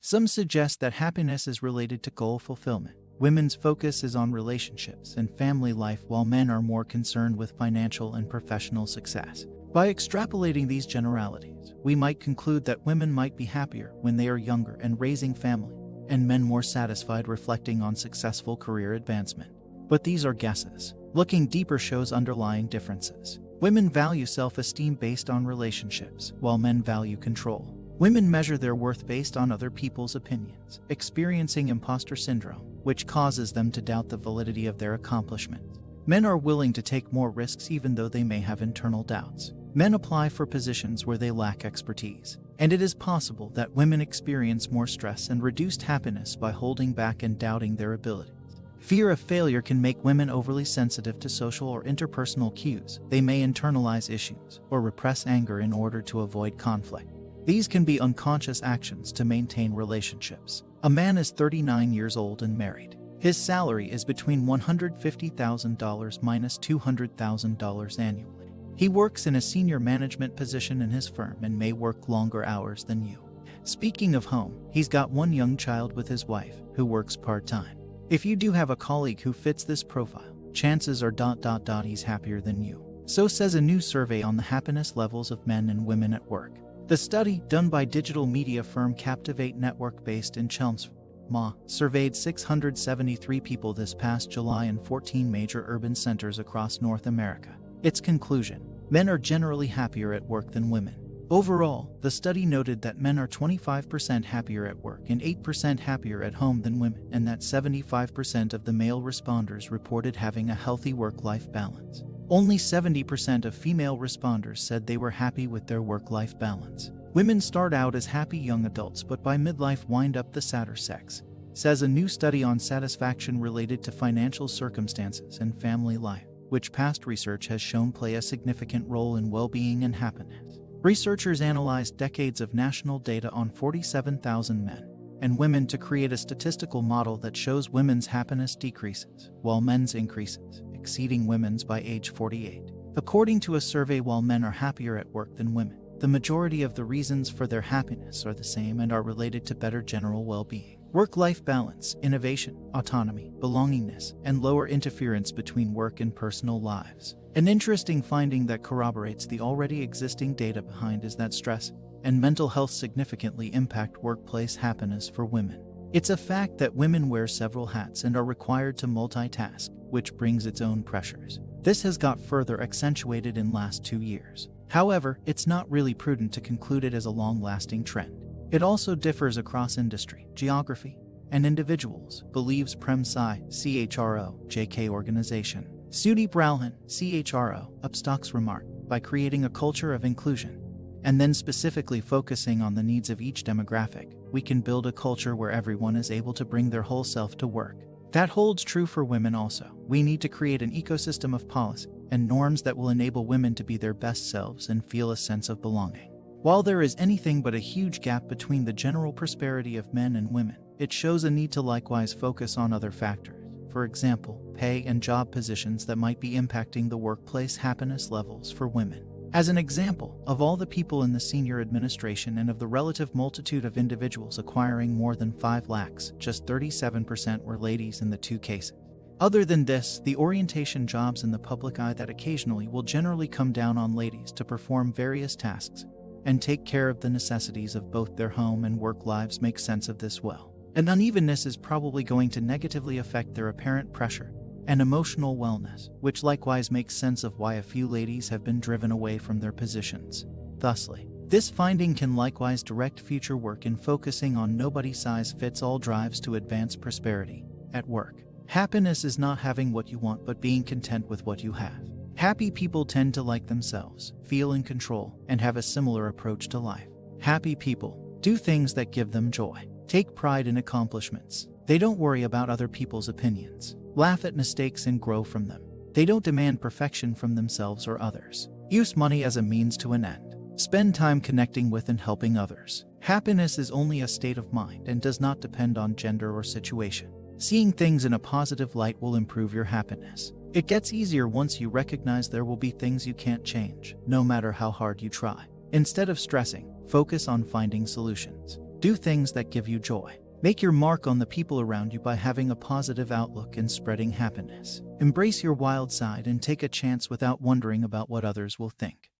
Some suggest that happiness is related to goal fulfillment. Women's focus is on relationships and family life, while men are more concerned with financial and professional success. By extrapolating these generalities, we might conclude that women might be happier when they are younger and raising family, and men more satisfied reflecting on successful career advancement. But these are guesses. Looking deeper shows underlying differences. Women value self-esteem based on relationships, while men value control. Women measure their worth based on other people's opinions, experiencing imposter syndrome, which causes them to doubt the validity of their accomplishments. Men are willing to take more risks even though they may have internal doubts. Men apply for positions where they lack expertise, and it is possible that women experience more stress and reduced happiness by holding back and doubting their abilities. Fear of failure can make women overly sensitive to social or interpersonal cues. They may internalize issues or repress anger in order to avoid conflict. These can be unconscious actions to maintain relationships. A man is 39 years old and married. His salary is between $150,000 minus $200,000 annually. He works in a senior management position in his firm and may work longer hours than you. Speaking of home, he's got one young child with his wife, who works part-time. If you do have a colleague who fits this profile, chances are he's happier than you. So says a new survey on the happiness levels of men and women at work. The study, done by digital media firm Captivate Network based in Chelmsford, Ma, surveyed 673 people this past July in 14 major urban centers across North America. Its conclusion: men are generally happier at work than women. Overall, the study noted that men are 25% happier at work and 8% happier at home than women, and that 75% of the male responders reported having a healthy work-life balance. Only 70% of female responders said they were happy with their work-life balance. Women start out as happy young adults but by midlife wind up the sadder sex, says a new study on satisfaction related to financial circumstances and family life, which past research has shown play a significant role in well-being and happiness. Researchers analyzed decades of national data on 47,000 men and women to create a statistical model that shows women's happiness decreases, while men's increases, exceeding women's by age 48. According to a survey, while men are happier at work than women, the majority of the reasons for their happiness are the same and are related to better general well-being. Work-life balance, innovation, autonomy, belongingness, and lower interference between work and personal lives. An interesting finding that corroborates the already existing data behind is that stress and mental health significantly impact workplace happiness for women. It's a fact that women wear several hats and are required to multitask, which brings its own pressures. This has got further accentuated in last 2 years. However, it's not really prudent to conclude it as a long-lasting trend. It also differs across industry, geography, and individuals, believes Prem Sai, CHRO, JK Organization. Sudeep Ralhan, CHRO, Upstocks remarked, by creating a culture of inclusion, and then specifically focusing on the needs of each demographic, we can build a culture where everyone is able to bring their whole self to work. That holds true for women also. We need to create an ecosystem of policy and norms that will enable women to be their best selves and feel a sense of belonging. While there is anything but a huge gap between the general prosperity of men and women, it shows a need to likewise focus on other factors. For example, pay and job positions that might be impacting the workplace happiness levels for women. As an example, of all the people in the senior administration and of the relative multitude of individuals acquiring more than 5 lakhs, just 37% were ladies in the 2 cases. Other than this, the orientation jobs in the public eye that occasionally will generally come down on ladies to perform various tasks and take care of the necessities of both their home and work lives make sense of this well. An unevenness is probably going to negatively affect their apparent pressure and emotional wellness, which likewise makes sense of why a few ladies have been driven away from their positions. Thusly, this finding can likewise direct future work in focusing on nobody-size-fits-all drives to advance prosperity at work. Happiness is not having what you want but being content with what you have. Happy people tend to like themselves, feel in control, and have a similar approach to life. Happy people do things that give them joy, take pride in accomplishments. They don't worry about other people's opinions, laugh at mistakes and grow from them. They don't demand perfection from themselves or others. Use money as a means to an end. Spend time connecting with and helping others. Happiness is only a state of mind and does not depend on gender or situation. Seeing things in a positive light will improve your happiness. It gets easier once you recognize there will be things you can't change, no matter how hard you try. Instead of stressing, focus on finding solutions. Do things that give you joy. Make your mark on the people around you by having a positive outlook and spreading happiness. Embrace your wild side and take a chance without wondering about what others will think.